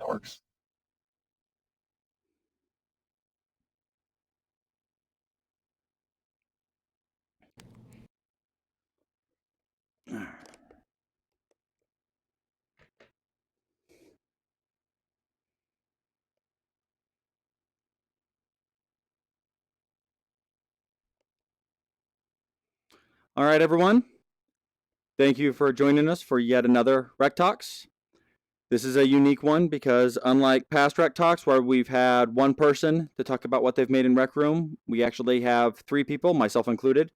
That works. All right, everyone. Thank you for joining us for yet another Rec Talks. This is a unique one because unlike past Rec Talks where we've had one person to talk about what they've made in Rec Room, we actually have three people, myself included.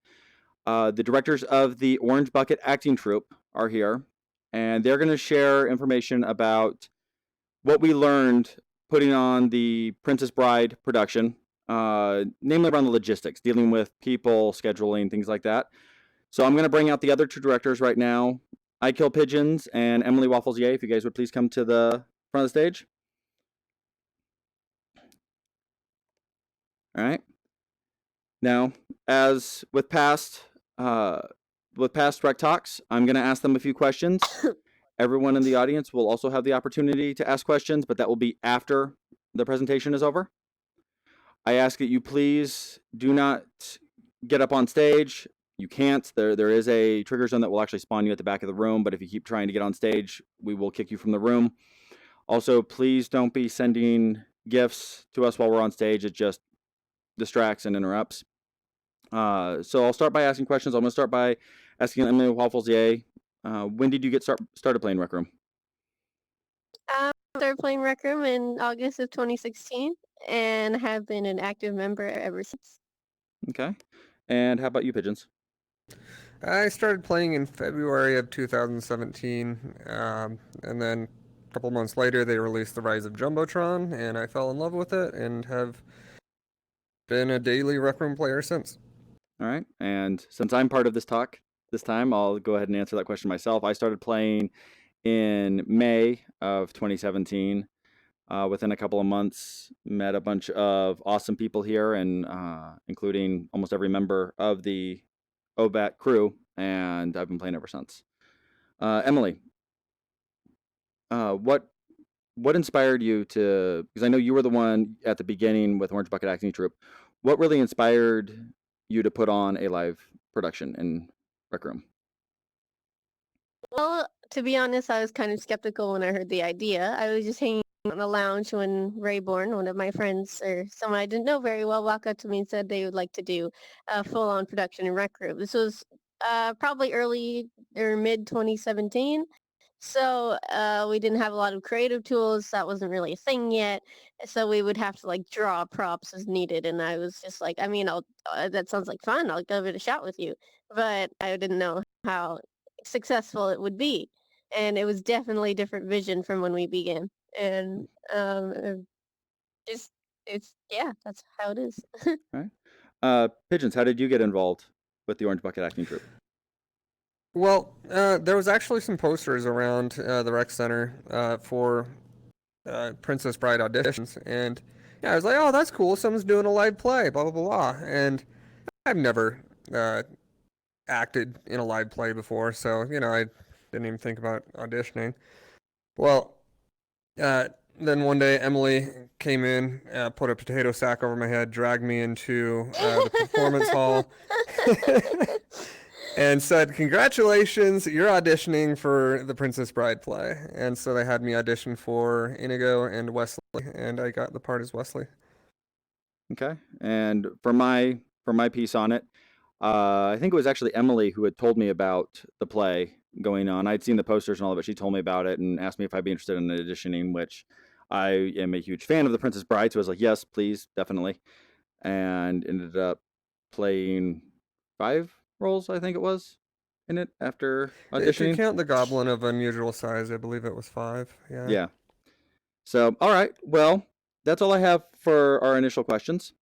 The directors of the Orange Bucket acting troupe are here, and they're going to share information about what we learned putting on the Princess Bride production, namely around the logistics, dealing with people, scheduling, things like that. So I'm going to bring out the other two directors right now, I Kill Pigeons and Emily Waffles Yay. If you guys would please come to the front of the stage. All right. Now, as with past Rec Talks, I'm going to ask them a few questions. Everyone in the audience will also have the opportunity to ask questions, but that will be after the presentation is over. I ask that you please do not get up on stage. You can't. There is a trigger zone that will actually spawn you at the back of the room, but if you keep trying to get on stage, we will kick you from the room. Also, please don't be sending gifts to us while we're on stage. It just distracts and interrupts. So I'll start by asking questions. I'm going to start by asking Emily Waffles Yay. When did you get started playing Rec Room? I started playing Rec Room in August of 2016 and have been an active member ever since. Okay. And how about you, Pigeons? I started playing in February of 2017, and then a couple months later they released The Rise of Jumbotron, and I fell in love with it and have been a daily Rec Room player since. All right. And since I'm part of this talk this time, I'll go ahead and answer that question myself. I started playing in May of 2017. Within a couple of months, met a bunch of awesome people here, and including almost every member of the OBAT crew, and I've been playing ever since. Emily, what inspired you to? Because I know you were the one at the beginning with Orange Bucket Acting Troupe. What really inspired you to put on a live production in Rec Room? Well, to be honest, I was kind of skeptical when I heard the idea. I was just hanging out in the lounge when Rayborn, one of my friends or someone I didn't know very well, walked up to me and said they would like to do a full-on production in Rec Room. This was probably early or mid 2017. So we didn't have a lot of creative tools. That wasn't really a thing yet. So we would have to like draw props as needed. And I was just like, I mean, that sounds like fun. I'll give it a shot with you. But I didn't know how successful it would be. And it was definitely a different vision from when we began. And just, yeah, that's how it is. All right. Pigeons, how did you get involved with the Orange Bucket Acting Troupe? Well, there was actually some posters around the rec center for Princess Bride auditions, and yeah, I was like, oh, that's cool. Someone's doing a live play, blah blah blah. And I've never acted in a live play before, so I didn't even think about auditioning. Well, then one day Emily came in, put a potato sack over my head, dragged me into the performance hall. And said, congratulations, you're auditioning for the Princess Bride play. And so they had me audition for Inigo and Wesley, and I got the part as Wesley. Okay. And for my piece on it, I think it was actually Emily who had told me about the play going on. I'd seen the posters and all of it. She told me about it and asked me if I'd be interested in auditioning, which I am a huge fan of the Princess Bride. So I was like, yes, please, definitely. And ended up playing 5 roles, I think it was, in it after auditioning. If you count the Goblin of Unusual Size, I believe it was 5. Yeah. Yeah. So, all right. Well, that's all I have for our initial questions.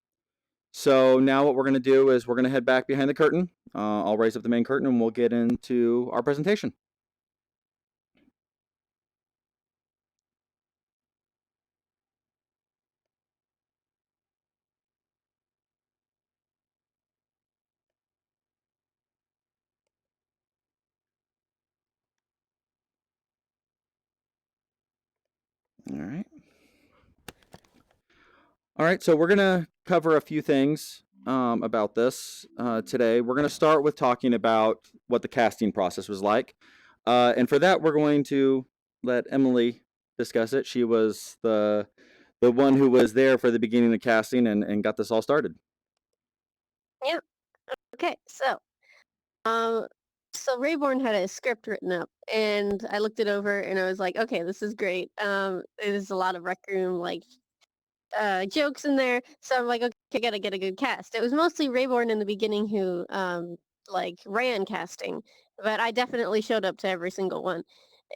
So now what we're going to do is we're going to head back behind the curtain. I'll raise up the main curtain and we'll get into our presentation. All right. All right, so we're gonna cover a few things about this today. We're gonna start with talking about what the casting process was like, and for that, we're going to let Emily discuss it. She was the one who was there for the beginning of casting and got this all started. Yeah. Okay. Um, so Rayborn had a script written up, and I looked it over, and I was like, okay, this is great. There's a lot of rec room jokes in there, so I'm like, okay, I gotta get a good cast. It was mostly Rayborn in the beginning who ran casting, but I definitely showed up to every single one,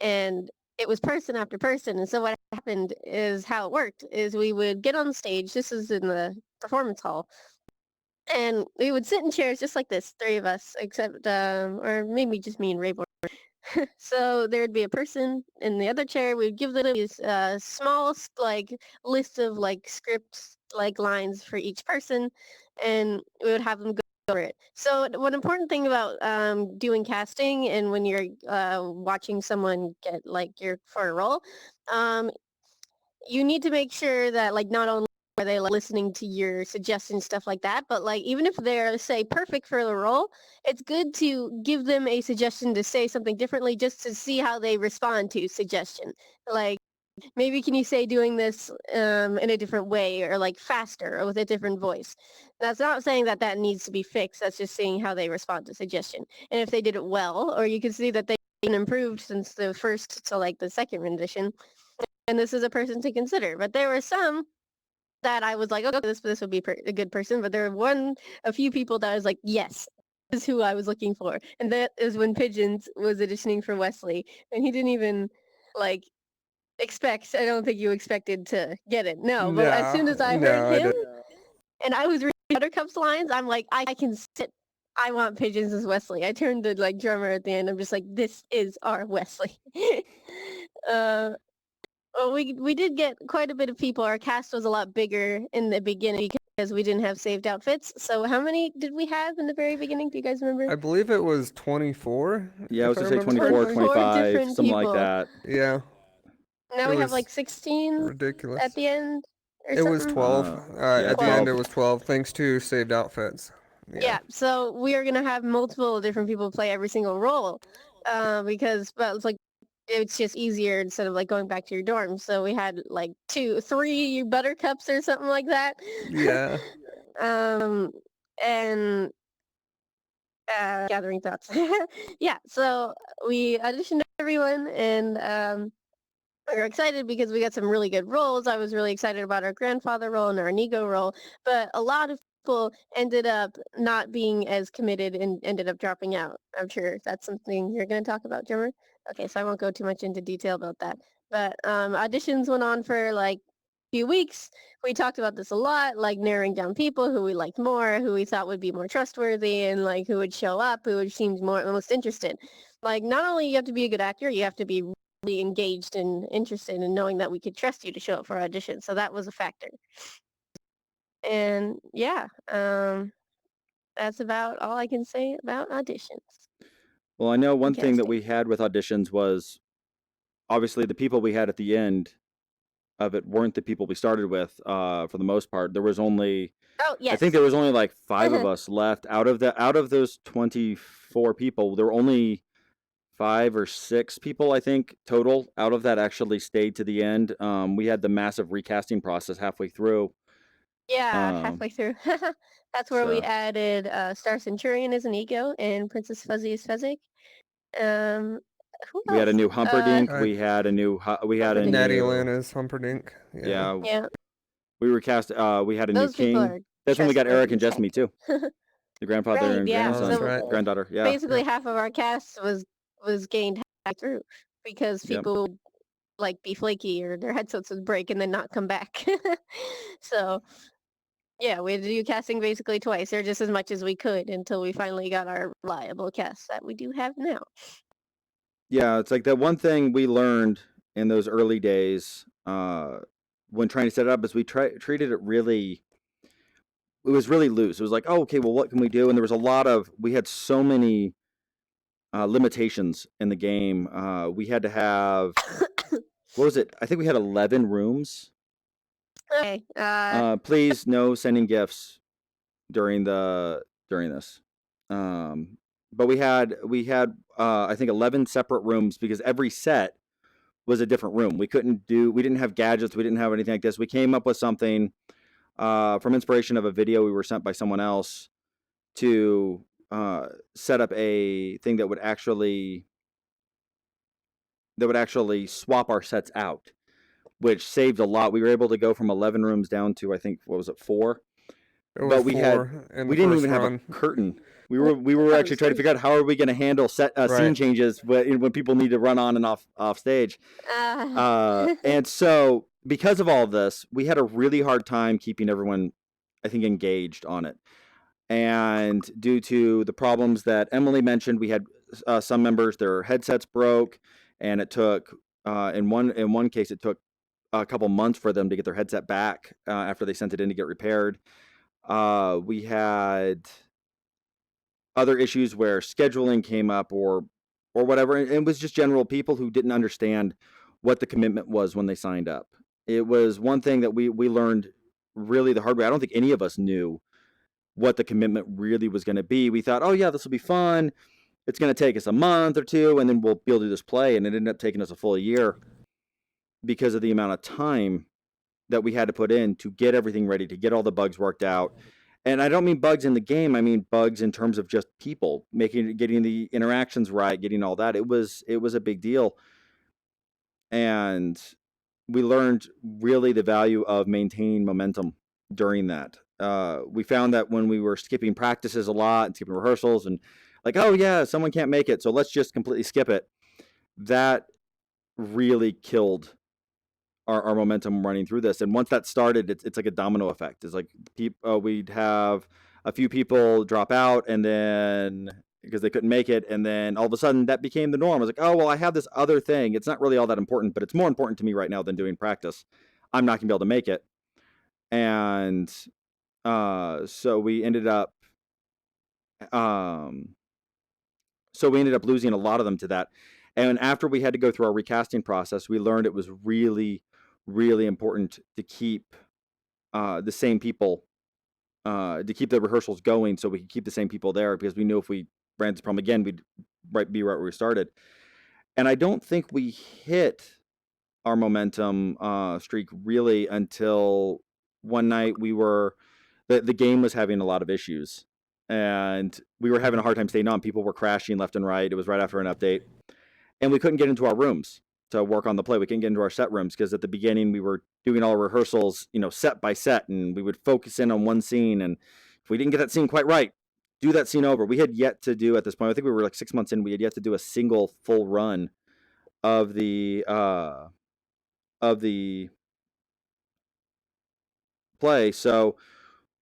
and it was person after person. And so what happened is how it worked is we would get on the stage. This is in the performance hall. And we would sit in chairs just like this, three of us, except, or maybe just me and Rayborn. So there'd be a person in the other chair. We'd give them these small list of scripts lines for each person, and we would have them go over it. So one important thing about doing casting and when you're watching someone get for a role, um, you need to make sure that not only are they listening to your suggestions, stuff like that, but even if they're say perfect for the role, it's good to give them a suggestion to say something differently just to see how they respond to suggestion. Like maybe can you say doing this in a different way or faster or with a different voice. That's not saying that that needs to be fixed. That's just seeing how they respond to suggestion. And if they did it well, or you can see that they improved since the first to the second rendition, and this is a person to consider. But there were some that I was like, okay, this would be a good person. But there were a few people that I was like, yes, this is who I was looking for. And that is when Pigeons was auditioning for Wesley, and he didn't even expect. I don't think you expected to get it. No, but as soon as I heard I him, didn't. and I was reading Buttercup's lines, I'm like, I can sit. I want Pigeons as Wesley. I turned to drummer at the end. I'm just like, this is our Wesley. Well, we did get quite a bit of people. Our cast was a lot bigger in the beginning because we didn't have saved outfits. So how many did we have in the very beginning? Do you guys remember? I believe it was 24. Yeah, I was if gonna say remember 24, correctly. 25, different something like people. that. Yeah, Now it we have was 16 ridiculous. at the end or It was something. 12. Yeah, At the end, 12. it was 12, thanks to saved outfits. Yeah, so we are gonna have multiple different people play every single role, because it's just easier instead of going back to your dorm. So we had 3 buttercups or something like that. Yeah. And gathering thoughts. Yeah, so we auditioned everyone, and we were excited because we got some really good roles. I was really excited about our grandfather role and our Inigo role, but a lot of people ended up not being as committed and ended up dropping out. I'm sure that's something you're going to talk about, Jimmer. Okay, so I won't go too much into detail about that. But auditions went on for a few weeks. We talked about this a lot, narrowing down people who we liked more, who we thought would be more trustworthy, and who would show up, who would seem most interested. Not only you have to be a good actor, you have to be really engaged and interested in knowing that we could trust you to show up for audition. So that was a factor. And yeah, that's about all I can say about auditions. Well, I know one and thing that casting. we had with auditions was obviously the people we had at the end of it weren't the people we started with for the most part. There was only Oh yes. I think there was only 5 of us left out of those 24 people. There were only 5 or 6 people I think total out of that actually stayed to the end. We had the massive recasting process halfway through. Yeah, halfway through. That's where we So added Star Centurion as an ego and Princess Fuzzy as Fezzik. Who we had a else? new Humperdinck. Uh, We had a new Natty Lynn is Humperdinck. yeah. Yeah, We recast. We had a new those people king. are That's when we got Eric trustworthy and as heck. Jessamy too. The grandfather Right, and yeah. Oh, grandson, that's So right. granddaughter. Yeah. basically Yep. half of our cast was gained halfway through because Yep. people would be flaky or their headsets would break and then not come back. So yeah, we had to do casting basically twice or just as much as we could until we finally got our reliable cast that we do have now. Yeah, it's like that one thing we learned in those early days when trying to set it up is we treated it really. It was really loose. It was like, oh, okay, well, what can we do? And there was a lot of. We had so many limitations in the game. We had to have. What was it? I think we had 11 rooms. Okay. Please, no sending gifts during this. But we had I think 11 separate rooms because every set was a different room. We didn't have gadgets, we didn't have anything like this. We came up with something from inspiration of a video we were sent by someone else to set up a thing that would actually swap our sets out, which saved a lot. We were able to go from 11 rooms down to, I think, what was it, 4? It was But we 4 in we the didn't first even have a run. curtain. We were actually trying to figure out how are we going to handle scene Right. changes when people need to run on and off stage. uh, And so because of all of this, we had a really hard time keeping everyone, I think, engaged on it. And due to the problems that Emily mentioned, we had some members, their headsets broke, and it took in one case it took a couple months for them to get their headset back after they sent it in to get repaired. We had other issues where scheduling came up or whatever. And it was just general people who didn't understand what the commitment was when they signed up. It was one thing that we learned really the hard way. I don't think any of us knew what the commitment really was going to be. We thought, oh yeah, this will be fun. It's going to take us a month or two, and then we'll be able to do this play. And it ended up taking us a full year because of the amount of time that we had to put in to get everything ready, to get all the bugs worked out. And I don't mean bugs in the game. I mean bugs in terms of just people getting the interactions right, getting all that. It was a big deal, and we learned really the value of maintaining momentum during that. We found that when we were skipping practices a lot and skipping rehearsals and like, oh yeah, someone can't make it, so let's just completely skip it. That really killed our momentum running through this. And once that started, it's like a domino effect. It's like we'd have a few people drop out, and then because they couldn't make it, and then all of a sudden that became the norm. I was like, oh well, I have this other thing. It's not really all that important, but it's more important to me right now than doing practice. I'm not gonna be able to make it, and so we ended up um, losing a lot of them to that. And after we had to go through our recasting process, we learned it was really, really important to keep the same people, to keep the rehearsals going so we could keep the same people there, because we knew if we ran into this problem again, we'd be right where we started. And I don't think we hit our momentum streak really until one night the game was having a lot of issues, and we were having a hard time staying on. People were crashing left and right. It was right after an update, and we couldn't get into our rooms to work on the play. We couldn't get into our set rooms because at the beginning we were doing all our rehearsals, set by set, and we would focus in on one scene. And if we didn't get that scene quite right, do that scene over. We had yet to do at this point. I think we were like 6 months in. We had yet to do a single full run of the play. So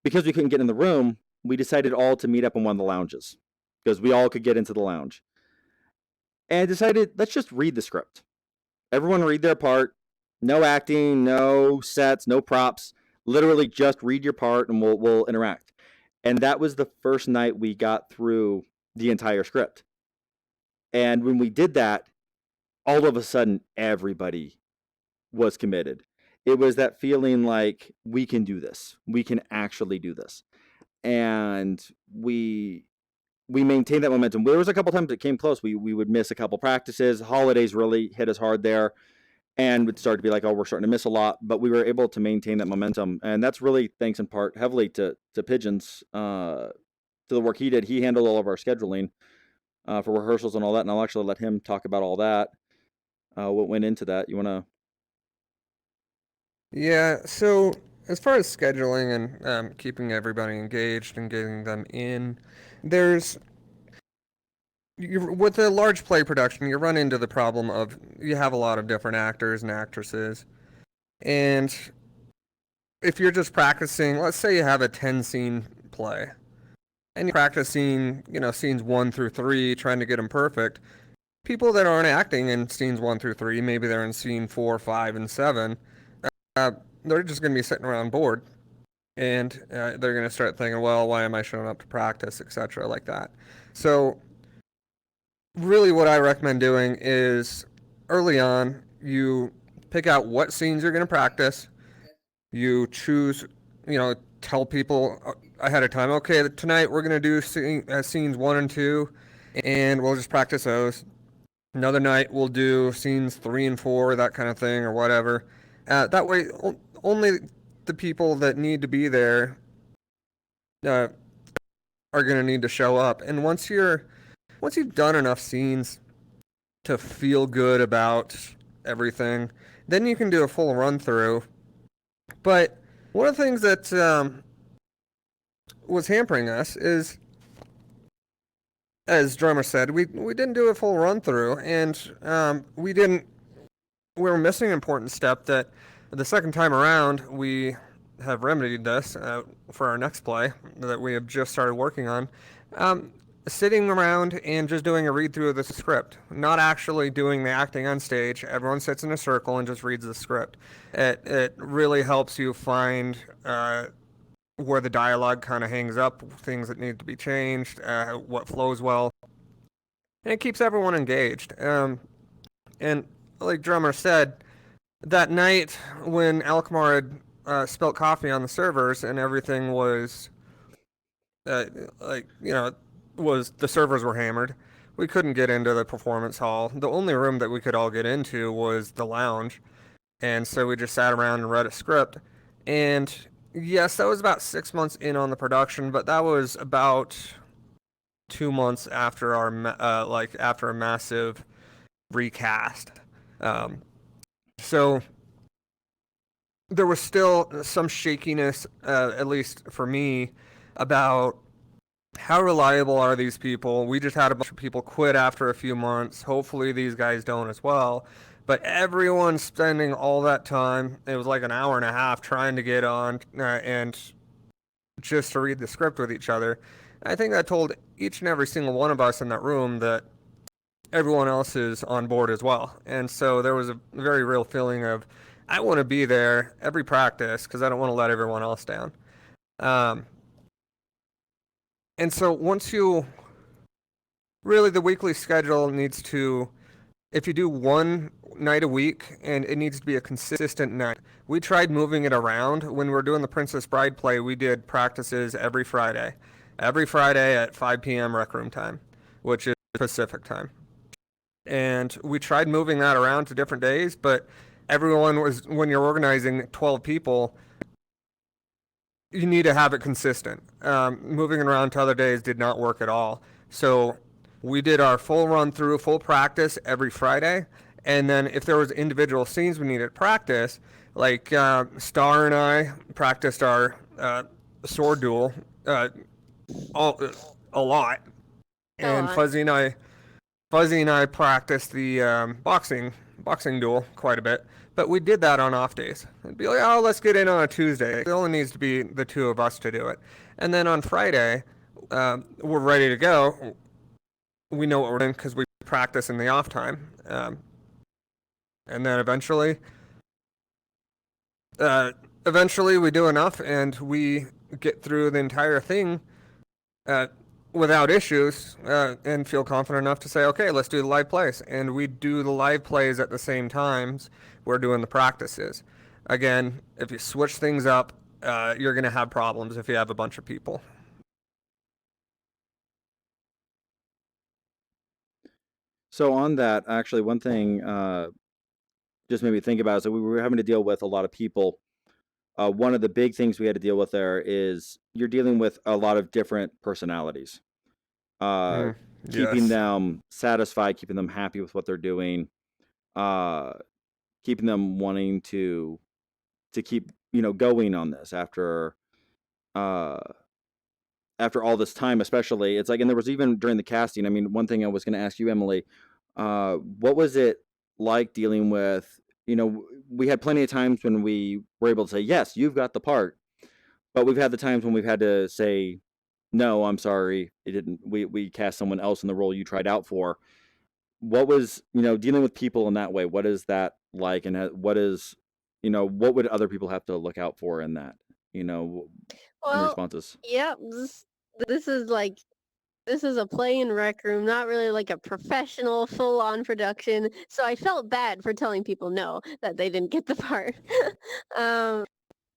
because we couldn't get in the room, we decided all to meet up in one of the lounges because we all could get into the lounge, and decided let's just read the script. Everyone read their part. No acting, no sets, no props. Literally just read your part and we'll interact. And that was the first night we got through the entire script. And when we did that, all of a sudden everybody was committed. It was that feeling like we can do this. We can actually do this. And we maintained that momentum. There was a couple times it came close. We would miss a couple practices. Holidays really hit us hard there, and would start to be like, oh, we're starting to miss a lot. But we were able to maintain that momentum, and that's really thanks in part heavily to Pigeons, to the work he did. He handled all of our scheduling for rehearsals and all that, and I'll actually let him talk about all that. What went into that? You want to? Yeah, so as far as scheduling and keeping everybody engaged and getting them in, with a large play production, you run into the problem of you have a lot of different actors and actresses. And if you're just practicing, let's say you have a 10-scene play, and you're practicing, scenes 1 through 3, trying to get them perfect, people that aren't acting in scenes 1 through 3, maybe they're in scene 4, 5, and 7, they're just going to be sitting around bored, and they're going to start thinking, well, why am I showing up to practice, etc., like that. So really what I recommend doing is early on, you pick out what scenes you're going to practice, You choose, tell people ahead of time, okay, tonight we're going to do scenes 1 and 2, and we'll just practice those. Another night we'll do scenes 3 and 4, that kind of thing, or whatever. That way, only the people that need to be there are going to need to show up. And once you've done enough scenes to feel good about everything, then you can do a full run through. But one of the things that was hampering us is, as drummer said, we didn't do a full run through, and we were missing an important step that the second time around we have remedied this for our next play that we have just started working on. Sitting around and just doing a read through of the script, not actually doing the acting on stage. Everyone sits in a circle and just reads the script. It really helps you find where the dialogue kind of hangs up, things that need to be changed, what flows well, and it keeps everyone engaged. And like drummer said, that night when Alkmaar had spilt coffee on the servers and everything was the servers were hammered. We couldn't get into the performance hall. The only room that we could all get into was the lounge. And so we just sat around and read a script. And yes, that was about 6 months in on the production, but that was about 2 months after after a massive recast. So there was still some shakiness, at least for me, about how reliable are these people. We just had a bunch of people quit after a few months. Hopefully these guys don't as well. But everyone's spending all that time. It was like an hour and a half trying to get on and just to read the script with each other. I think that told each and every single one of us in that room that everyone else is on board as well. And so there was a very real feeling of, I want to be there every practice because I don't want to let everyone else down. And so once the weekly schedule needs to, if you do one night a week, and it needs to be a consistent night. We tried moving it around. When we were doing the Princess Bride play, we did practices every Friday. Every Friday at 5 p.m. Rec Room time, which is Pacific time. And we tried moving that around to different days, but when you're organizing 12 people, you need to have it consistent. Moving it around to other days did not work at all. So we did our full run through, full practice every Friday. And then if there was individual scenes we needed to practice, like Star and I practiced our sword duel a lot. And Fuzzy and I practiced the boxing duel quite a bit. But we did that on off days. It'd be like, oh, let's get in on a Tuesday. It only needs to be the two of us to do it. And then on Friday, we're ready to go. We know what we're doing because we practice in the off time. And then eventually we do enough and we get through the entire thing without issues and feel confident enough to say, okay, let's do the live plays. And we do the live plays at the same times we're doing the practices. Again, if you switch things up, you're going to have problems if you have a bunch of people. So on that, actually, one thing just made me think about is that we were having to deal with a lot of people. One of the big things we had to deal with there is you're dealing with a lot of different personalities. Keeping them satisfied, keeping them happy with what they're doing, keeping them wanting to keep going on this after all this time, especially. It's like, and there was even during the casting. I mean, one thing I was going to ask you, Emily, what was it like dealing with? We had plenty of times when we were able to say, yes, you've got the part, but we've had the times when we've had to say, no, I'm sorry, it didn't. We cast someone else in the role you tried out for. What was dealing with people in that way? What is that like, and what would other people have to look out for in that? In responses. Yeah, this is a play in Rec Room, not really like a professional full-on production. So I felt bad for telling people no, that they didn't get the part.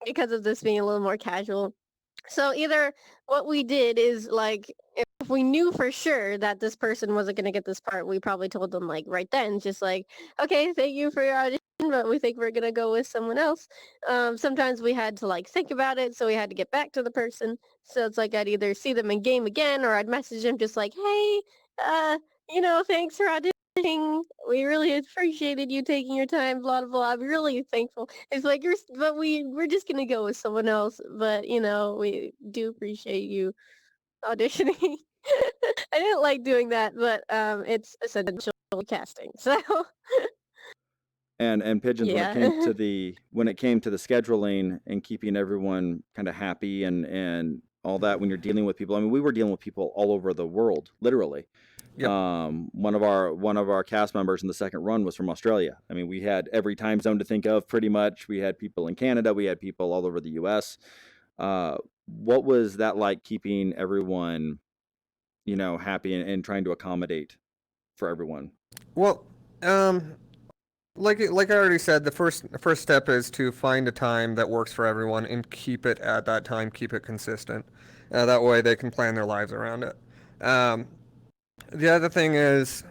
because of this being a little more casual. So either what we did is like if we knew for sure that this person wasn't going to get this part, we probably told them like right then, just like, okay, thank you for your audition, but we think we're going to go with someone else. Sometimes we had to like think about it, so we had to get back to the person. So it's like I'd either see them in game again or I'd message them just like, hey, thanks for auditioning. We really appreciated you taking your time, blah, blah, blah. I'm really thankful. It's like, but we're just going to go with someone else. But, we do appreciate you auditioning. I didn't like doing that, but it's essential casting. So, And Pigeons, yeah. when it came to the scheduling and keeping everyone kind of happy and all that, when you're dealing with people, I mean, we were dealing with people all over the world, literally. Yep. One of our cast members in the second run was from Australia. I mean, we had every time zone to think of, pretty much. We had people in Canada, we had people all over the U.S. What was that like, keeping everyone, happy and trying to accommodate for everyone? Well, like I already said, the first step is to find a time that works for everyone and keep it at that time, keep it consistent. That way they can plan their lives around it. The other thing is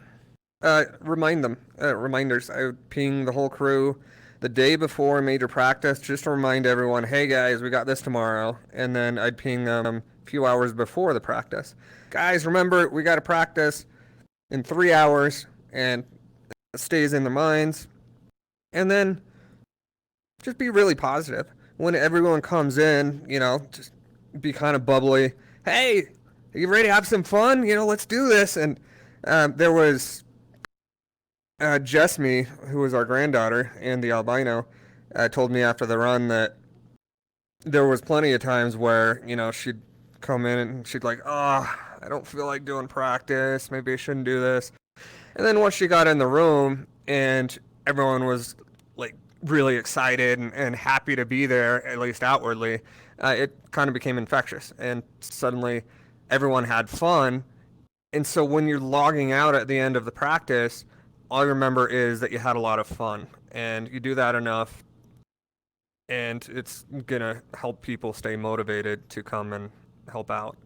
reminders. I would ping the whole crew the day before major practice just to remind everyone, hey guys, we got this tomorrow. And then I'd ping them a few hours before the practice. Guys, remember, we got to practice in 3 hours, and it stays in their minds. And then just be really positive. When everyone comes in, just be kind of bubbly. Hey, are you ready to have some fun? Let's do this. And there was Jessme, who was our granddaughter, and the albino, told me after the run that there was plenty of times where, she'd come in and she'd like, oh, I don't feel like doing practice. Maybe I shouldn't do this. And then once she got in the room and everyone was like really excited and happy to be there, at least outwardly, it kind of became infectious. And suddenly everyone had fun. And so when you're logging out at the end of the practice, all you remember is that you had a lot of fun. And you do that enough, and it's going to help people stay motivated to come and help out.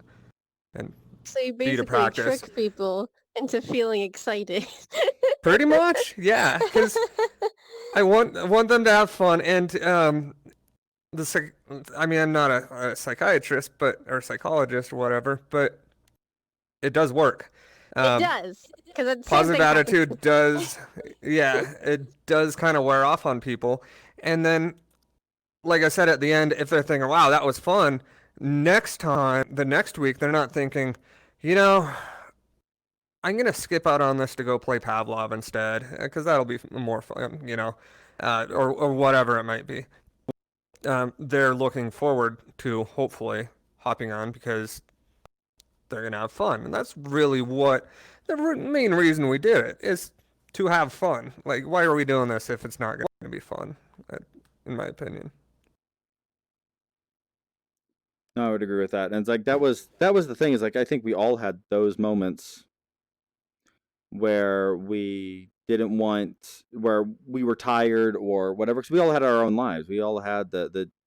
And So you be to basically practice. trick people into feeling excited. Pretty much, yeah. Because I want them to have fun, and I'm not a psychiatrist, or psychologist or whatever, but it does work. It does, because Positive attitude does, yeah, it does kind of wear off on people. And then, like I said at the end, if they're thinking, wow, that was fun, the next week, they're not thinking, I'm going to skip out on this to go play Pavlov instead, because that'll be more fun, or whatever it might be. They're looking forward to hopefully hopping on because they're going to have fun. And that's really what the main reason we did it is, to have fun. Like, why are we doing this if it's not going to be fun, in my opinion? No, I would agree with that. And it's like that was the thing, is like I think we all had those moments where we where we were tired or whatever, because we all had our own lives. We all had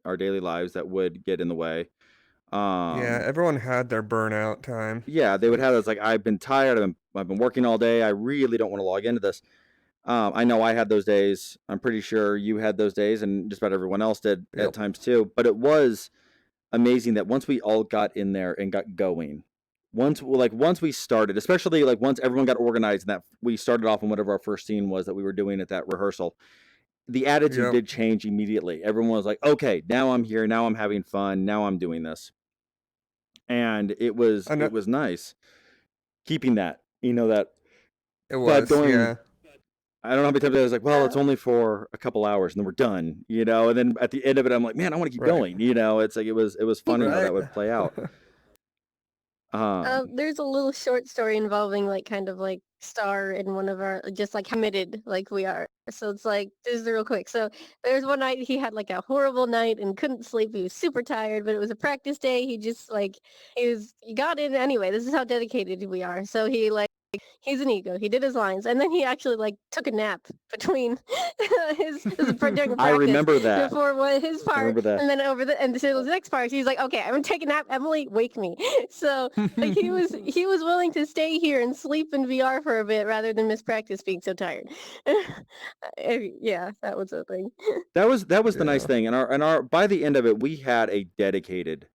our daily lives that would get in the way. Yeah, everyone had their burnout time. Yeah, they would have those like, I've been tired, I've been working all day, I really don't want to log into this. I know I had those days. I'm pretty sure you had those days, and just about everyone else did at times too. But it was amazing that once we all got in there and got going, once we started, especially like once everyone got organized, and that we started off on whatever our first scene was that we were doing at that rehearsal, the attitude did change immediately. Everyone was like, okay, now I'm here, now I'm having fun, now I'm doing this. And it was nice keeping that, that it was going. Yeah. I don't know how many times I was like, well, it's only for a couple hours and then we're done, and then at the end of it, I'm like, man, I want to keep going. It's like, it was funny how that would play out. There's a little short story involving like kind of like Star and one of our, just like committed like we are. So it's like, this is real quick. So there's one night he had like a horrible night and couldn't sleep. He was super tired, but it was a practice day. He just like, he got in anyway. This is how dedicated we are. So he like he's an ego. He did his lines, and then he actually like took a nap between during I practice remember that. before his I part, remember that. and then and so the next part, he's like, "Okay, I'm gonna take a nap. Emily, wake me." So like he was willing to stay here and sleep in VR for a bit rather than miss practice being so tired. Yeah, that was a thing. That was the nice Yeah. thing. And our by the end of it, we had a dedicated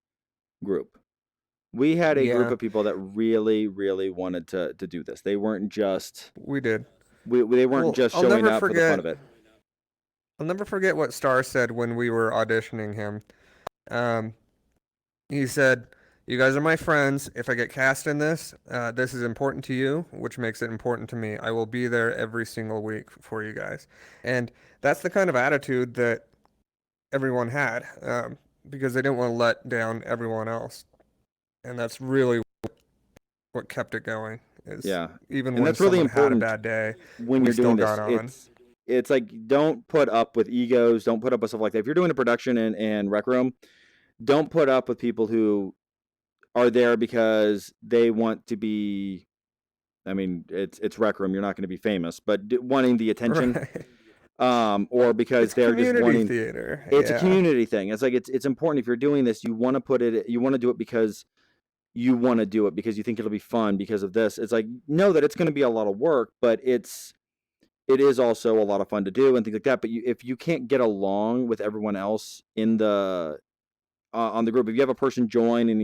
group. We had a group Yeah, of people that really, really wanted to do this. They weren't just we did. they weren't Well, just I'll showing never up for the fun forget. of it. I'll never forget what Star said when we were auditioning him. Um, he said, "You guys are my friends. If I get cast in this, this is important to you, which makes it important to me. I will be there every single week for you guys." And that's the kind of attitude that everyone had, because they didn't want to let down everyone else. And that's really what kept it going. Is Yeah. even And when that's really someone had a important bad day, when we you're still doing got this. on. It's like, don't put up with egos, don't put up with stuff like that. If you're doing a production in Rec Room, don't put up with people who are there because they want to be, I mean, it's Rec Room, you're not going to be famous, but wanting the attention, Right. or because It's they're just community wanting. theater. It's a Yeah. community thing. It's like it's important if you're doing this. You want to do it because you want to do it because you think it'll be fun because of this. It's like, know that it's going to be a lot of work, but it is also a lot of fun to do and things like that. But if you can't get along with everyone else in the on the group, if you have a person join and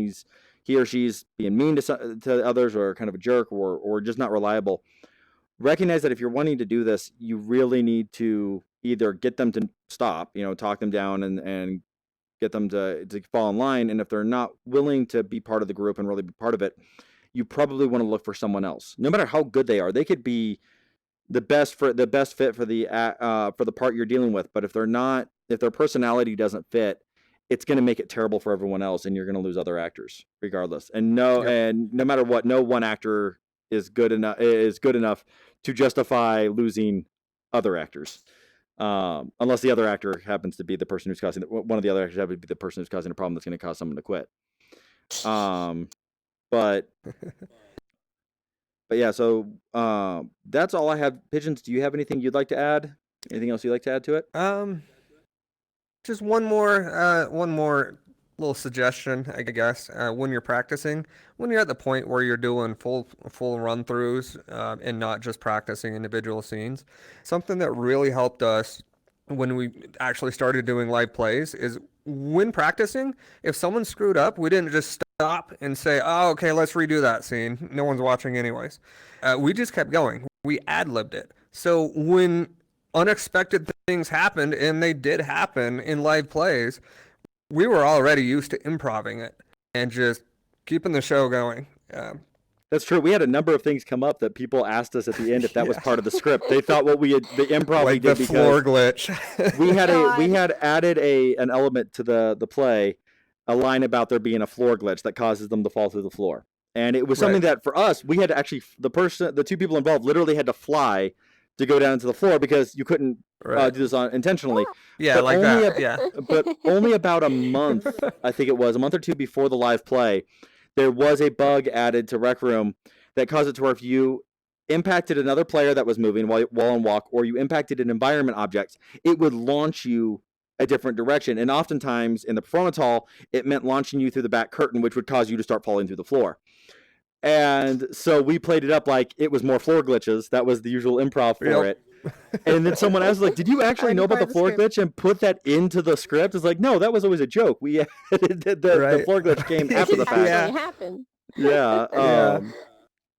he or she's being mean to others or kind of a jerk or just not reliable, recognize that if you're wanting to do this, you really need to either get them to stop, talk them down and get them to fall in line. And if they're not willing to be part of the group and really be part of it, you probably want to look for someone else. No matter how good they are, they could be the best fit for the part you're dealing with. But if their personality doesn't fit, it's going to make it terrible for everyone else, and you're going to lose other actors regardless. And Yep. no matter what, no one actor is good enough to justify losing other actors. Unless the other actor happens to be the person who's causing one of the other actors happens to be the person who's causing a problem that's going to cause someone to quit. But yeah, so that's all I have. Pigeons, do you have anything you'd like to add? Anything else you'd like to add to it? Just one more little suggestion, I guess. When you're practicing, when you're at the point where you're doing full run throughs, and not just practicing individual scenes, something that really helped us when we actually started doing live plays is when practicing, if someone screwed up, we didn't just stop and say, "Oh, okay, let's redo that scene. No one's watching anyways." We just kept going. We ad-libbed it. So when unexpected things happened, and they did happen in live plays, we were already used to improving it and just keeping the show going. That's true. We had a number of things come up that people asked us at the end if that was Yeah. part of the script. They thought the improv we Like the did floor because glitch. we God. had added an element to the play, a line about there being a floor glitch that causes them to fall through the floor. And it was something Right. that for us, we had to actually, the two people involved literally had to fly to go down to the floor because you couldn't Right. do this intentionally. Yeah, but like only that. Yeah. But only about a month, I think it was, a month or two before the live play, there was a bug added to Rec Room that caused it to where if you impacted another player that was moving while on walk, or you impacted an environment object, it would launch you a different direction. And oftentimes in the performance hall, it meant launching you through the back curtain, which would cause you to start falling through the floor. And so we played it up like it was more floor glitches. That was the usual improv for it. And then someone else was like, "Did you actually know about the floor glitch and put that into the script?" It's like, no, that was always a joke. We the floor glitch came after the fact. Actually happened. Yeah. Yeah.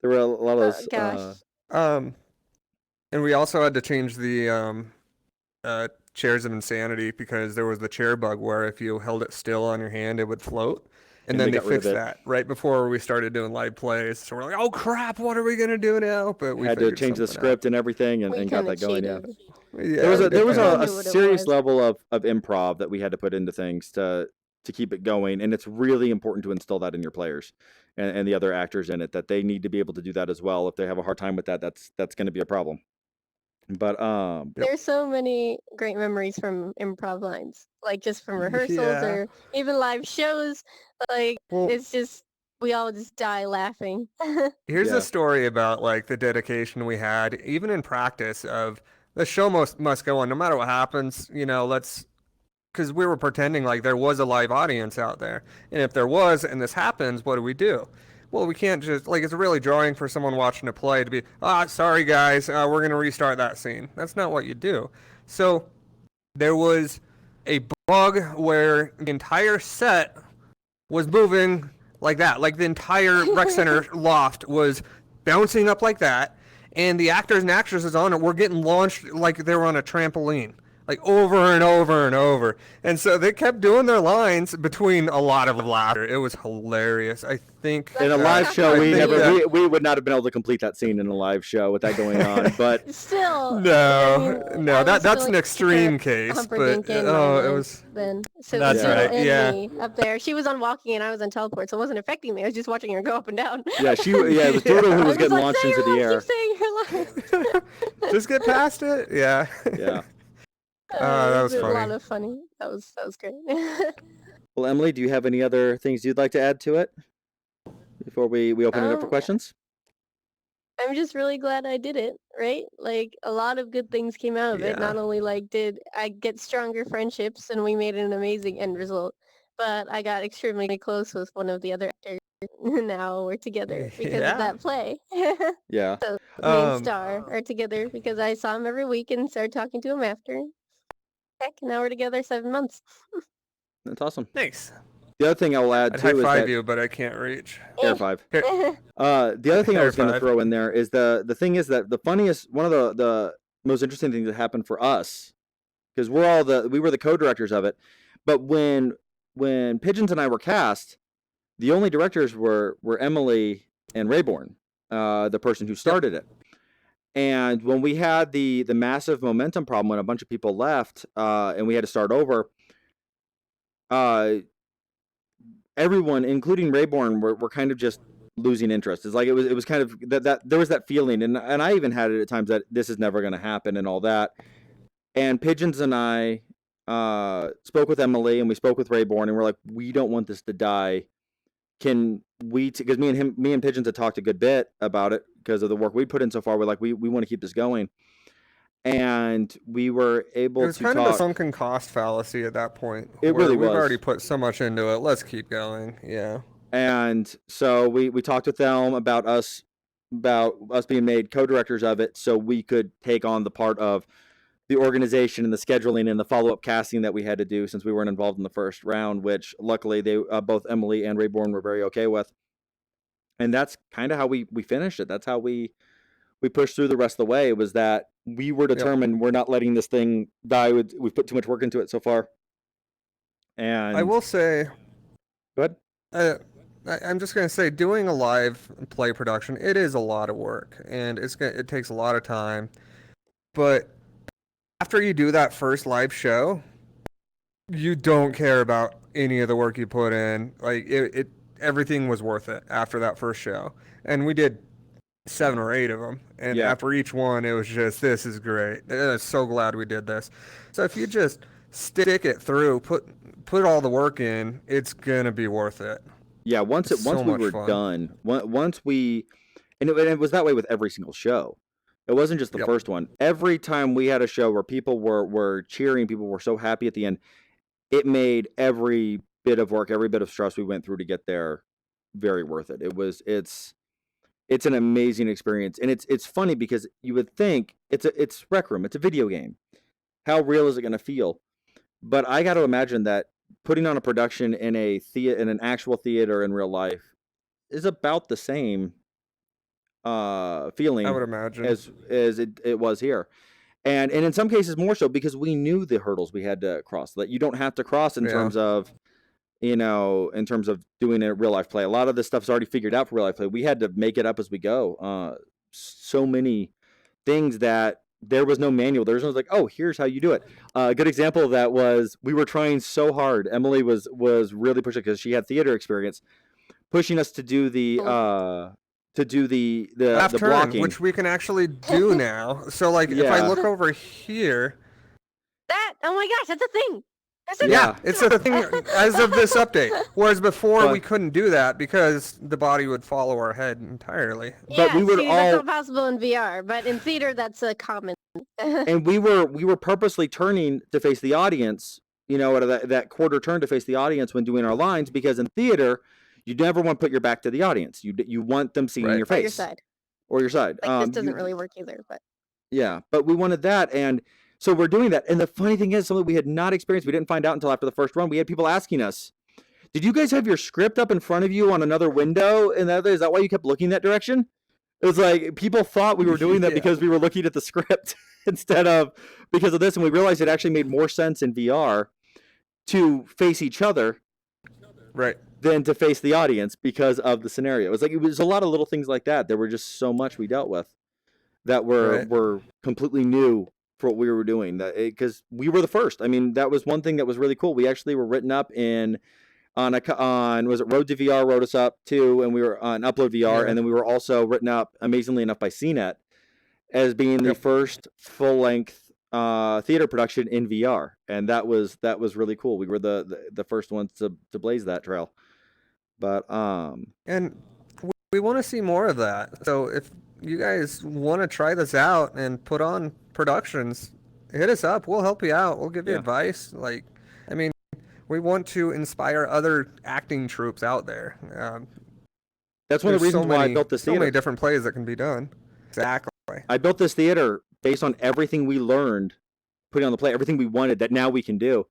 There were a lot of those. Gosh. And we also had to change the chairs of insanity because there was the chair bug where if you held it still on your hand, it would float. And then they they got rid of fixed it. that right before we started doing live plays. So we're like, "Oh crap, what are we gonna do now?" But we had to figured change the something script and everything and got kinda that going. Yeah. cheated. Yeah, There was I a knew what it serious was. level of improv that we had to put into things to keep it going, and it's really important to instill that in your players and the other actors in it, that they need to be able to do that as well. If they have a hard time with that, that's going to be a problem. But There's so many great memories from improv lines, like just from rehearsals Yeah. or even live shows. Like Well, it's just we all just die laughing. Here's Yeah. a story about like the dedication we had, even in practice, of the show must go on no matter what happens. Let's because we were pretending like there was a live audience out there, and if there was, and this happens, what do we do? Well, we can't just like it's really jarring for someone watching a play to be, sorry guys, we're gonna restart that scene. That's not what you do. So there was a bug where the entire set was moving like that. Like the entire rec center loft was bouncing up like that, and the actors and actresses on it were getting launched like they were on a trampoline, like over and over and over. And so they kept doing their lines between a lot of laughter. It was hilarious. I think In a live show, I we think never that- we would not have been able to complete that scene in a live show with that going on. But Still, No, I mean, no, I was that's an feeling extreme super case, but Humperdinck in my it lines was. then. So That's it was right, and yeah. me up there. She was on walking and I was on teleport, so it wasn't affecting me. I was just watching her go up and down. yeah, it was Doodle who I was getting like, launched say into your the lines, air. keep saying her lines. Just get past it. Yeah. Yeah. That It was a funny. lot of funny. That was great. Well, Emily, do you have any other things you'd like to add to it before we open it up for questions? I'm just really glad I did it, right? Like a lot of good things came out of it. Yeah. Not only like did I get stronger friendships and we made an amazing end result, but I got extremely close with one of the other actors. Now we're together because Yeah. of that play. Yeah. So me and Um, Star are together because I saw him every week and started talking to him after. Heck, now we're together 7 months. That's awesome. Nice. The other thing I will add I'd too high is five that you, but I can't reach. air five. Here. The other thing I Air was going to five. throw in there is the thing is that one of the most interesting things that happened for us, because we were the co-directors of it, but when Pigeons and I were cast, the only directors were Emily and Rayborn, the person who started it. And when we had the massive momentum problem when a bunch of people left, and we had to start over, everyone, including Rayborn, were kind of just losing interest. It's like it was kind of that there was that feeling, and I even had it at times that this is never going to happen and all that. And Pigeons and I spoke with Emily and we spoke with Rayborn, and we're like, we don't want this to die. Can we? Because me and Pigeons had talked a good bit about it because of the work we put in so far. We're like, we want to keep this going, and we were able It was to kind talk. of a sunken cost fallacy at that point. It where really we've was. already put so much into it. Let's keep going. Yeah. And so we talked with them about us being made co-directors of it, so we could take on the part of the organization and the scheduling and the follow-up casting that we had to do since we weren't involved in the first round, which luckily they both Emily and Rayborn were very okay with. And that's kind of how we finished it. That's how we pushed through the rest of the way. It was that we were determined we're not letting this thing die. We've put too much work into it so far. And I will say, go ahead. I'm just gonna say, doing a live play production, it is a lot of work, and it takes a lot of time. But after you do that first live show, you don't care about any of the work you put in. Like everything was worth it after that first show, and we did 7 or 8 of them. And Yeah. after each one, it was just, this is great. I'm so glad we did this. So if you just stick it through, put all the work in, it's gonna be worth it. Yeah, once It's so we much were fun. done, once we, and it was that way with every single show. It wasn't just the Yep. first one. Every time we had a show where people were cheering, people were so happy at the end, it made every bit of work, every bit of stress we went through to get there very worth it. It's an amazing experience, and it's funny because you would think it's Rec Room, it's a video game. How real is it going to feel? But I got to imagine that putting on a production in an actual theater in real life is about the same feeling I would imagine. as it was here, and in some cases more so because we knew the hurdles we had to cross that you don't have to cross in Yeah. terms of doing a real life play. A lot of this stuff's already figured out for real life play. We had to make it up as we go. So many things that there was no manual. There was no like, oh, here's how you do it. A good example of that was we were trying so hard. Emily was really pushing because she had theater experience, pushing us to do the Half turn, blocking. which we can actually do now. So like, if I Yeah. look over here, Oh my gosh, that's a thing. Yeah. It's a thing as of this update. Whereas before we But- couldn't do that because the body would follow our head entirely. But we would see, all- that's not possible in VR, but in theater, that's a common. And we were purposely turning to face the audience, at that quarter turn to face the audience when doing our lines, because in theater, you never want to put your back to the audience. You want them seeing Right. your Or face. your side. Or your side. Like this doesn't really work either, but Yeah, but we wanted that, and so we're doing that. And the funny thing is, something we had not experienced, we didn't find out until after the first run. We had people asking us, "Did you guys have your script up in front of you on another window?" And is that why you kept looking that direction? It was like people thought we were doing that Yeah. because we were looking at the script instead of because of this, and we realized it actually made more sense in VR to face each other Right. than to face the audience because of the scenario. It was a lot of little things like that. There were just so much we dealt with that were completely new for what we were doing. Because we were the first. I mean, that was one thing that was really cool. We actually were written up on was it Road to VR wrote us up too, and we were on Upload VR, and then we were also written up amazingly enough by CNET as being the first full length theater production in VR, and that was really cool. We were the first ones to blaze that trail. But And we want to see more of that. So if you guys want to try this out and put on productions, hit us up. We'll help you out. We'll give you advice. We want to inspire other acting troupes out there. That's one of the reasons why I built this theater. So many different plays that can be done. Exactly. I built this theater based on everything we learned putting on the play, everything we wanted that now we can do.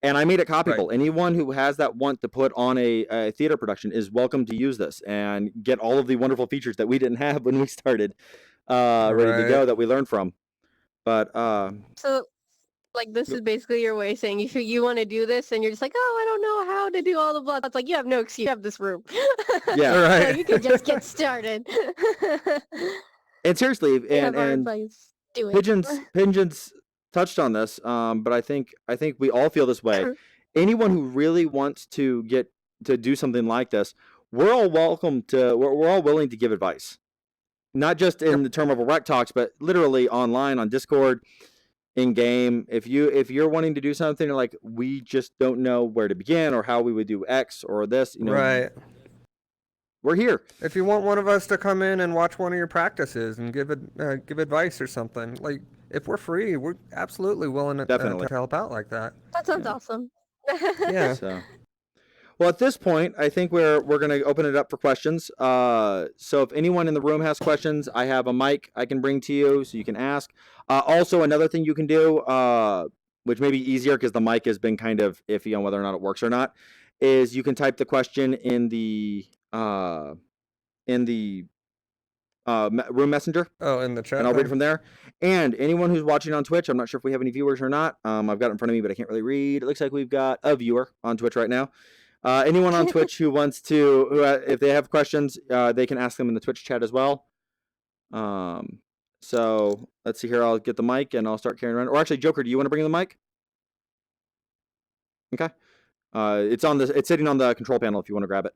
And I made it copyable. Right. Anyone who has that want to put on a theater production is welcome to use this and get all of the wonderful features that we didn't have when we started ready to go that we learned from. But so like this is basically your way of saying you want to do this and you're just like, oh, I don't know how to do all the blood. It's like you have no excuse. You have this room. Yeah, right. So you can just get started. And seriously, and Pigeons touched on this, but I think we all feel this way. Anyone who really wants to get to do something like this, we're all welcome to. We're all willing to give advice, not just in the term of a Rec Talks, but literally online on Discord, in game. If you're wanting to do something like we just don't know where to begin or how we would do X or this, right. We're here. If you want one of us to come in and watch one of your practices and give advice or something, like if we're free, we're absolutely willing to help out like that. That sounds awesome. Yeah. So, well, at this point, I think we're going to open it up for questions. So if anyone in the room has questions, I have a mic I can bring to you so you can ask. Also, another thing you can do, which may be easier because the mic has been kind of iffy on whether or not it works or not, is you can type the question in the room messenger. Oh, in the chat. And I'll read it from there. And anyone who's watching on Twitch, I'm not sure if we have any viewers or not. I've got it in front of me, but I can't really read. It looks like we've got a viewer on Twitch right now. Anyone on Twitch who wants to, if they have questions, they can ask them in the Twitch chat as well. So let's see here. I'll get the mic and I'll start carrying around. Or actually, Joker, do you want to bring in the mic? Okay. It's sitting on the control panel if you want to grab it.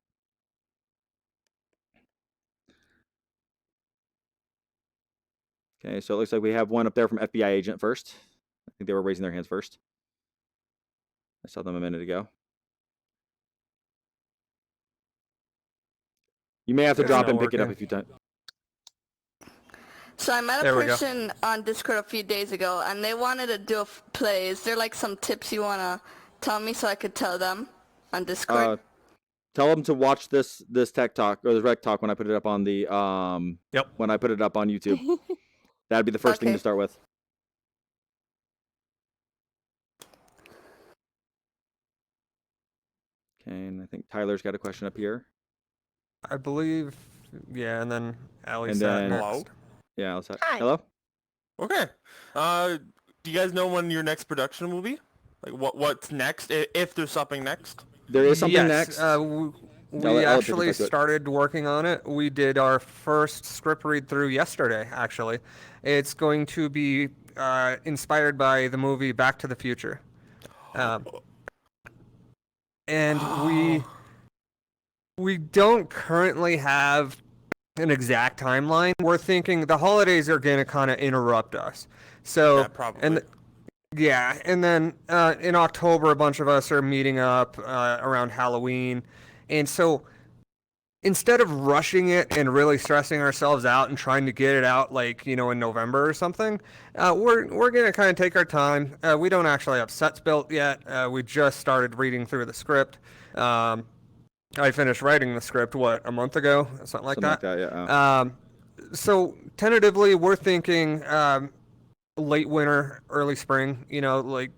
Okay, so it looks like we have one up there from FBI agent first. I think they were raising their hands first. I saw them a minute ago. You may have to drop and pick it up if you don't. So I met a person on Discord a few days ago, and they wanted to do a play. Is there like some tips you want to tell me so I could tell them on Discord? Tell them to watch this tech talk or this rec talk when I put it up on the when I put it up on YouTube. That'd be the first thing to start with. Okay, and I think Tyler's got a question up here. I believe, yeah, and then Ali's hello. Yeah, Ali's Hi. Hello. Okay. Do you guys know when your next production will be? Like what's next? If there's something next. There is something next. We actually started working on it. We did our first script read through yesterday, actually. It's going to be inspired by the movie Back to the Future. And we don't currently have an exact timeline. We're thinking the holidays are going to kind of interrupt us. So, yeah, probably. Yeah, and then in October, a bunch of us are meeting up around Halloween, and so instead of rushing it and really stressing ourselves out and trying to get it out like in November or something, we're gonna kind of take our time. We don't actually have sets built yet. We just started reading through the script. I finished writing the script a month ago, something like Something like that. that, yeah. So tentatively, we're thinking late winter, early spring. Like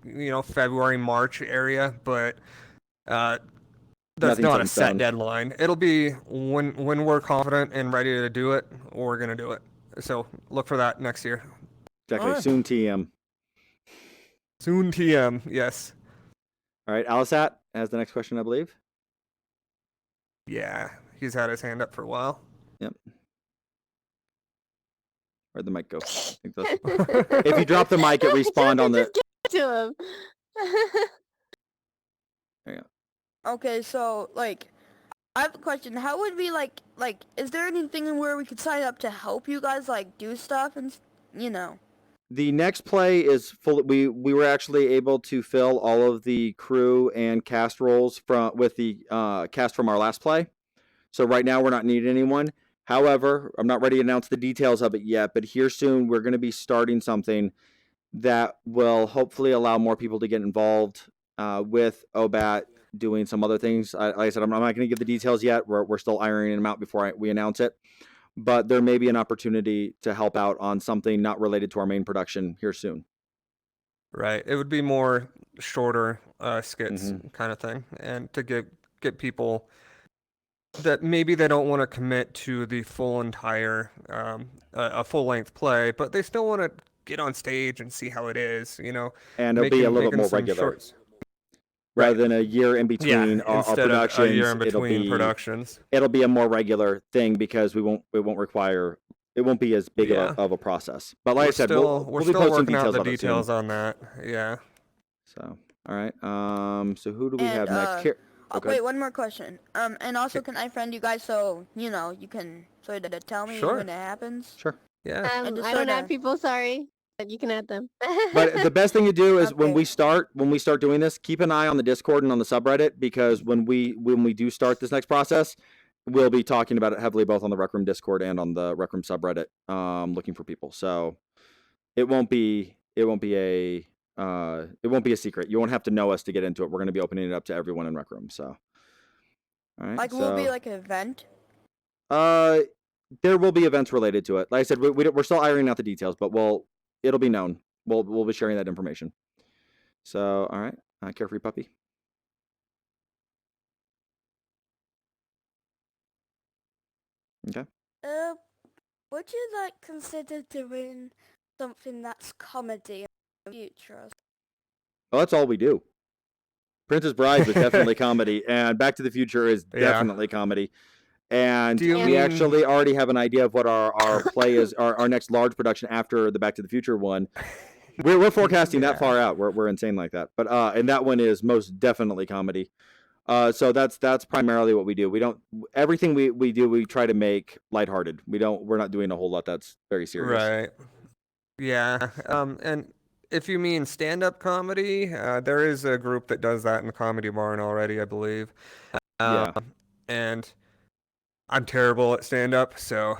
February, March area, but. That's Nothing's not set a in set stone. deadline. It'll be when we're confident and ready to do it, we're gonna do it. So look for that next year. Exactly. Alright. Soon TM. Soon TM, yes. All right, Alisat has the next question, I believe. Yeah, he's had his hand up for a while. Yep. Where'd the mic go? I think if you drop the mic, it respawned on the. Just give it to him. There you go. Okay, so like, I have a question. How would we like, is there anything where we could sign up to help you guys like do stuff and The next play is full. We were actually able to fill all of the crew and cast roles with the cast from our last play. So right now we're not needing anyone. However, I'm not ready to announce the details of it yet, but here soon we're going to be starting something that will hopefully allow more people to get involved with OBAT doing some other things. Like I said, I'm not going to give the details yet. We're still ironing them out before we announce it. But there may be an opportunity to help out on something not related to our main production here soon. Right. It would be more shorter skits Mhm. kind of thing, and to get people that maybe they don't want to commit to the full entire a full length play, but they still want to get on stage and see how it is. And it'll be a little bit making more some regular. shorts. Rather Right. than a year in between Yeah, our instead of a year productions, in between productions. it'll be a more regular thing because it won't be as big Yeah. of a process. But like I said, we're we'll be still posting working out details the on it soon. details on that. Yeah. So all right. So who do we have and next? Here. Okay. wait, one more question. And also, can I friend you guys so you can sort of tell me Sure. when it happens? Sure. Yeah. And just I don't sorta- add people, sorry. But you can add them. But the best thing to do is when Okay. we start doing this, keep an eye on the Discord and on the subreddit, because when we do start this next process, we'll be talking about it heavily both on the Rec Room Discord and on the Rec Room subreddit, looking for people. So it won't be a secret. You won't have to know us to get into it. We're going to be opening it up to everyone in Rec Room. So all right. Like, will it be like an event? There will be events related to it. Like I said, we're still ironing out the details, but it'll be known. We'll be sharing that information. So, all right, Carefree Puppy. Okay. Would you like consider doing something that's comedy in the future? Well, that's all we do. Princess Bride was definitely comedy, and Back to the Future is Yeah. definitely comedy. And Do you we mean- actually already have an idea of what our play is, our next large production after the Back to the Future one. We're forecasting that Yeah. far out. We're insane like that. But and that one is most definitely comedy. So that's primarily what we do. We don't everything we do we try to make lighthearted. We're not doing a whole lot that's very serious. Right. Yeah. And if you mean stand-up comedy, there is a group that does that in the Comedy Barn already, I believe. Yeah. And I'm terrible at stand-up, so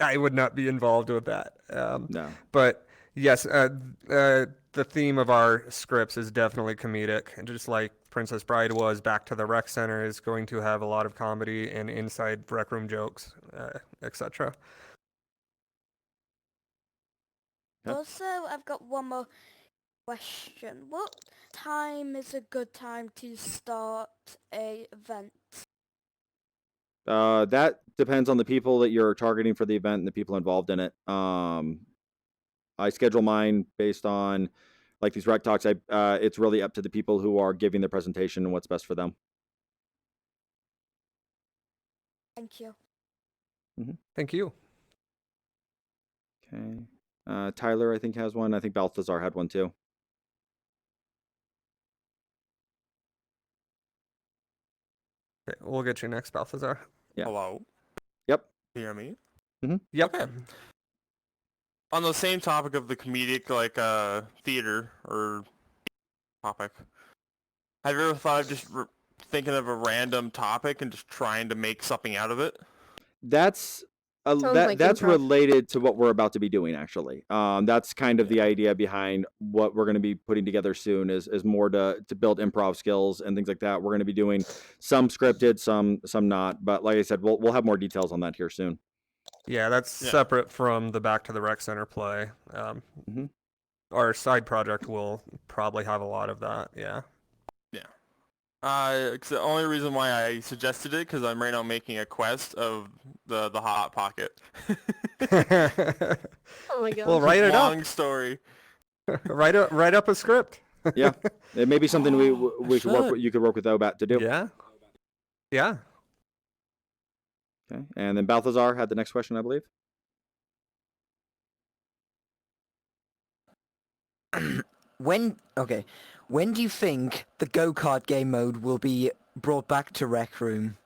I would not be involved with that. No. But yes, the theme of our scripts is definitely comedic, and just like Princess Bride was, Back to the Rec Center is going to have a lot of comedy and inside rec room jokes, etc. Yep. Also, I've got one more question. What time is a good time to start a event? That depends on the people that you're targeting for the event and the people involved in it. I schedule mine based on like these rec talks. It's really up to the people who are giving the presentation and what's best for them. Thank you. Thank you. Okay. Tyler, I think, has one. I think Balthazar had one too. Okay, we'll get you next, Balthazar. Yeah. Hello? Yep. Hear me? Yep. Okay. On the same topic of the comedic, like, theater or topic, have you ever thought of just thinking of a random topic and just trying to make something out of it? That's Sounds like that's improv. related to what we're about to be doing, actually. That's kind of the idea behind what we're going to be putting together soon is more to build improv skills and things like that. We're going to be doing some scripted, some not, but like I said, we'll have more details on that here soon. Yeah, that's Yeah. separate from the Back to the Rec Center play. Mhm. Our side project will probably have a lot of that. Yeah. 'Cause the only reason why I suggested it because I'm right now making a quest of the Hot Pocket. Oh my god. Well, write it up. Long story. write up a script. Yeah, it may be something we could work should. with. You could work with Obat to do. Yeah. Yeah. Okay, and then Balthazar had the next question, I believe. When do you think the go-kart game mode will be brought back to Rec Room?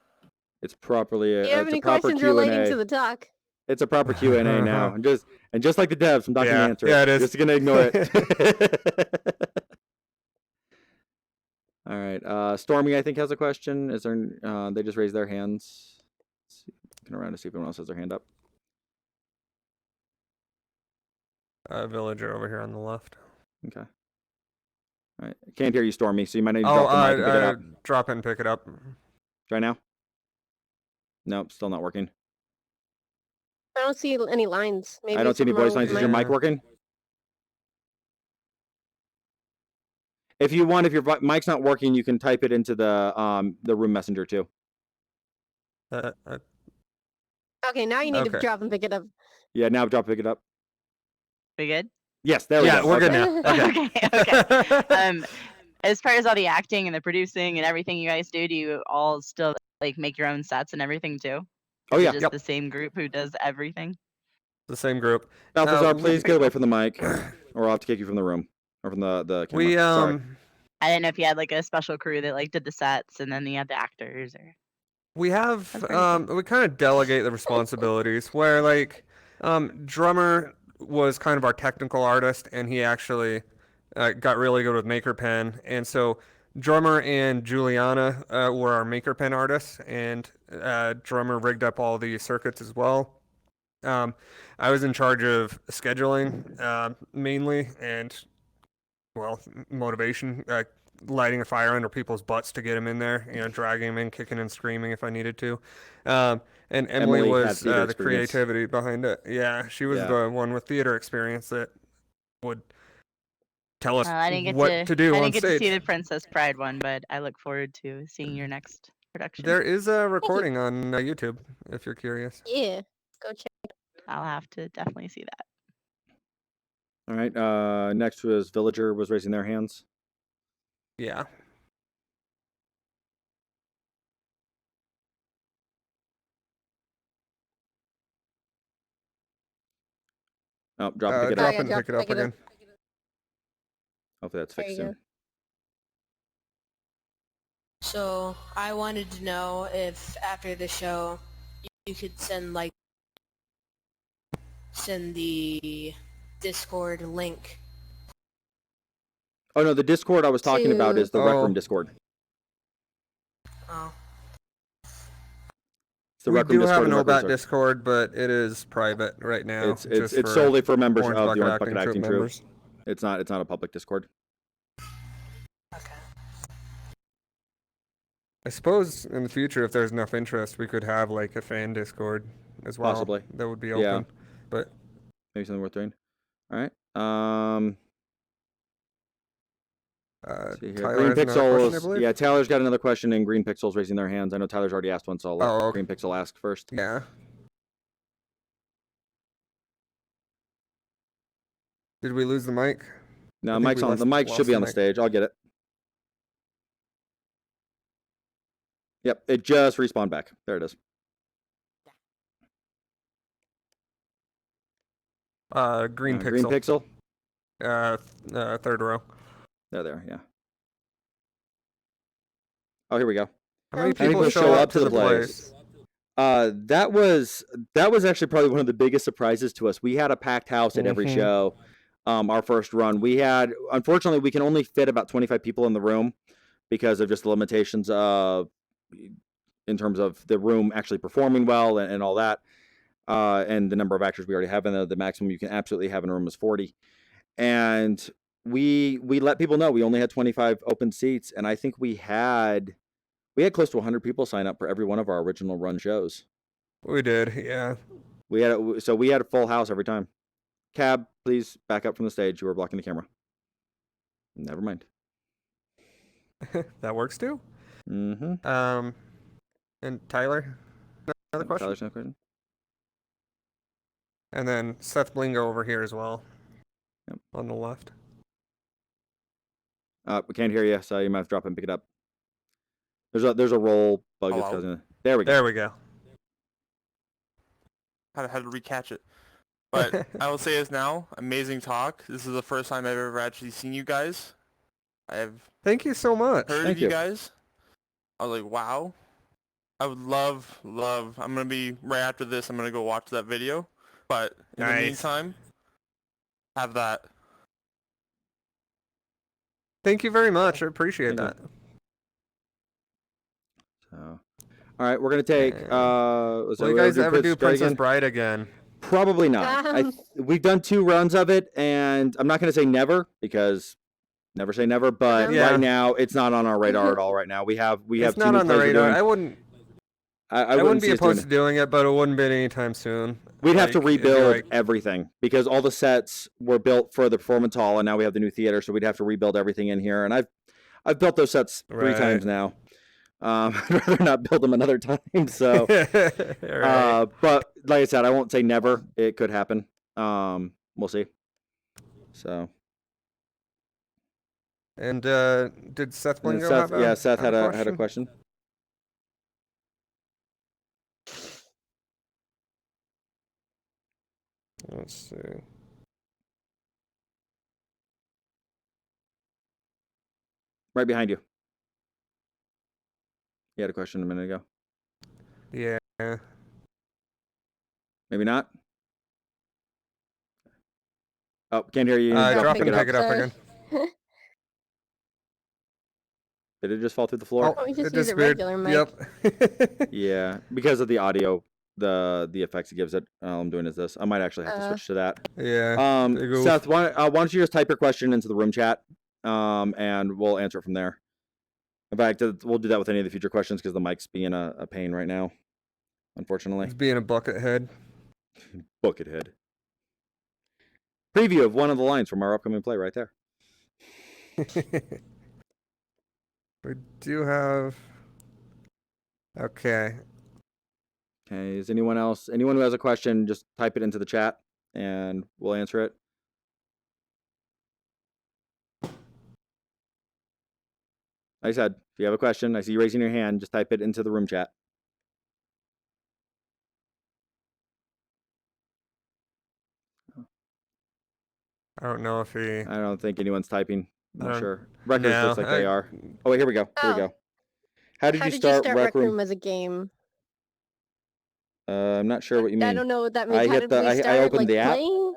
It's properly Do you have it's a any proper questions Q&A. relating to the talk? It's a proper Q&A now, and just like the devs, I'm not Yeah. going to answer Yeah, it. it is. Just going to ignore it. All right, Stormy, I think has a question. Is there? They just raised their hands. Let's see, looking around to see if anyone else has their hand up. Villager over here on the left. Okay. All right, can't hear you, Stormy, so you might need to Oh, drop the mic and pick it up. drop it and pick it up. Try now. Nope, still not working. I don't see any lines. Maybe I don't see any something voice wrong lines. with Is your my- mic working? If you want, if your mic's not working, you can type it into the room messenger too. Okay, now you need to Okay. drop and pick it up. Yeah, now drop, pick it up. We good? Yes, there we Yeah, go. we're good Okay. now. Okay. As far as all the acting and the producing and everything you guys do you all still like make your own sets and everything too? Oh Is it yeah. just Yep. the same group who does everything? The same group. Balthazar, we- please get away from the mic, or I'll have to kick you from the room or from the camera. We Sorry. I didn't know if you had like a special crew that like did the sets and then you had the actors or We have That's pretty cool. we kind of delegate the responsibilities where like drummer was kind of our technical artist and he actually got really good with maker pen, and so drummer and Juliana were our maker pen artists, and drummer rigged up all the circuits as well. I was in charge of scheduling mainly, and well, motivation, lighting a fire under people's butts to get them in there, dragging them in, kicking and screaming if I needed to. And Emily Emily had was theater the experience. creativity behind it. Yeah, she was Yeah. the one with theater experience that would tell us I didn't get what to do I on didn't get to stage. see the Princess Bride one, but I look forward to seeing your next production. There is a recording on YouTube if you're curious. Yeah, go check. I'll have to definitely see that. All right. Next was Villager was raising their hands. Yeah. Oh, drop and pick it Drop up. yeah, and drop pick it up pick it up. again. Hopefully that's There fixed you soon. So I wanted to know if after the show you could send the Discord link. Oh no, the Discord I was talking about To- is the Rec Oh. Room Discord. Oh. It's the We Rec Room do have Discord an and Rec Room OBAT Discord. Discord, but it is private right now. It's just for solely for members Orange of the Bucket Orange Bucket Acting Troupe. members. It's not a public Discord. Okay. I suppose in the future, if there's enough interest, we could have like a fan Discord as well. Possibly. That would be Yeah. open. But Maybe something worth doing. All right. See here. Tyler Green has another question, I Pixels. believe? Yeah, Tyler's got another question, and Green Pixels raising their hands. I know Tyler's already asked one, so I'll let Oh, okay. Green Pixel ask first. Yeah. Did we lose the mic? No, I think mic's we on. The mic lost should be the on the mic. stage. I'll get it. Yep, it just respawned back. There it is. Green Pixel. Green Pixel. Third row. There. Yeah. Oh, here we go. How many How many people people show up to the place? That was actually probably one of the biggest surprises to us. We had a packed house at every show. Our first run, unfortunately, we can only fit about 25 people in the room because of just the limitations in terms of the room actually performing well and all that, and the number of actors we already have in there. The maximum you can absolutely have in a room is 40, and we let people know we only had 25 open seats, and I think we had close to 100 people sign up for every one of our original run shows. We did, yeah. We had a full house every time. Cab, please back up from the stage. You were blocking the camera. Never mind. That works too. Mm-hmm. And Tyler, another question. Tyler's another question. And then Seth Blingo over here as well. Yep. On the left. We can't hear you, so you might have to drop it and pick it up. There's a roll bug that's causing it. There we go. There we go. Had to recatch it. But I will say this now, amazing talk. This is the first time I've ever actually seen you guys. Thank you so much. Heard Thank of you you. guys. I was like, wow. I would love, I'm going to be, right after this, I'm going to go watch that video. But in the meantime, have that. Thank you very much. I appreciate that. So, all right, we're gonna take. Will you guys ever do Princess Bride again? Probably not. We've done 2 runs of it, and I'm not gonna say never because never say never. But right now, it's not on our radar at all. Right now, we have. It's 2 not new on the plays we're radar. doing. I wouldn't. I wouldn't be see us doing opposed to doing it, but it wouldn't be anytime soon. We'd have to Like, it'd be rebuild like- everything because all the sets were built for the performance hall, and now we have the new theater, so we'd have to rebuild everything in here. And I've built those sets 3 times now. I'd rather not build them another time. So, Right. but like I said, I won't say never. It could happen. We'll see. So, And did Seth and Blingo Seth, have a Seth have had a question. Let's see. Right behind you. You had a question a minute ago. Yeah. Maybe not. Oh, can't hear you. Drop Pick and pick it it up. up again. Did it just fall through the floor? Oh, we just it use a disappeared. regular mic. Yep. Yeah, because of the audio, the effects it gives it. All I'm doing is this. I might actually have to switch to that. Yeah. big oof. Seth, why don't you just type your question into the room chat, and we'll answer it from there. In fact, we'll do that with any of the future questions because the mic's being a pain right now, unfortunately. It's being a bucket head. Buckethead. Preview of one of the lines from our upcoming play right there. We do have. Okay. Okay, is anyone who has a question, just type it into the chat and we'll answer it. Like I said, if you have a question, I see you raising your hand, just type it into the room chat. I don't know if he. I don't think anyone's typing. I'm not don't- sure. Records no, looks like they are. Oh, wait, here we go. Here we go. How did you start Rec Room as a game? I'm not sure what you mean. I don't know what that means. I How hit did the- we I start opened like the app. playing?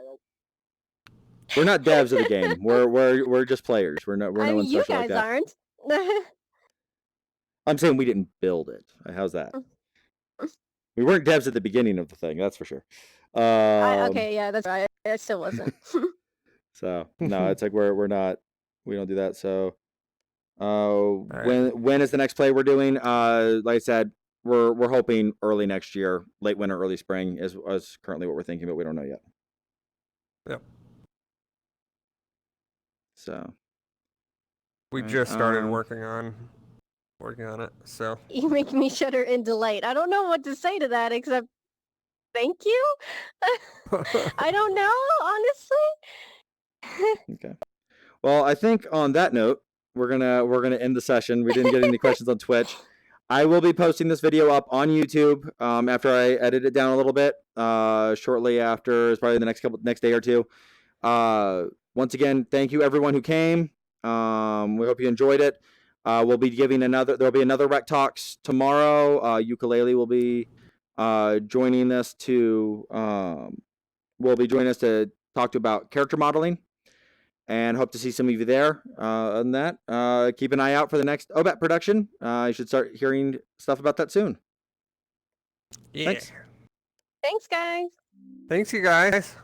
We're not devs of the game. We're just players. We're no I one mean, you special like guys that. aren't. I'm saying we didn't build it. How's that? We weren't devs at the beginning of the thing, that's for sure. Okay, yeah, that's right. I still wasn't. So no, it's like we're not. We don't do that. So, right. when is the next play we're doing? Like I said, we're hoping early next year, late winter, early spring is currently what we're thinking, but we don't know yet. Yep. So We Right, just started working on it. So. You make me shudder in delight. I don't know what to say to that except thank you. I don't know, honestly. okay. Well, I think on that note, we're gonna end the session. We didn't get any questions on Twitch. I will be posting this video up on YouTube after I edit it down a little bit. Shortly after, it's probably the next day or two. Once again, thank you everyone who came. We hope you enjoyed it. We'll be giving there'll be another Rec Talks tomorrow. Ukulele will be joining us to will be joining us to talk about character modeling, and hope to see some of you there. Other than that, keep an eye out for the next OBAT production. You should start hearing stuff about that soon. Yeah. Thanks. Thanks, guys. Thanks, you guys.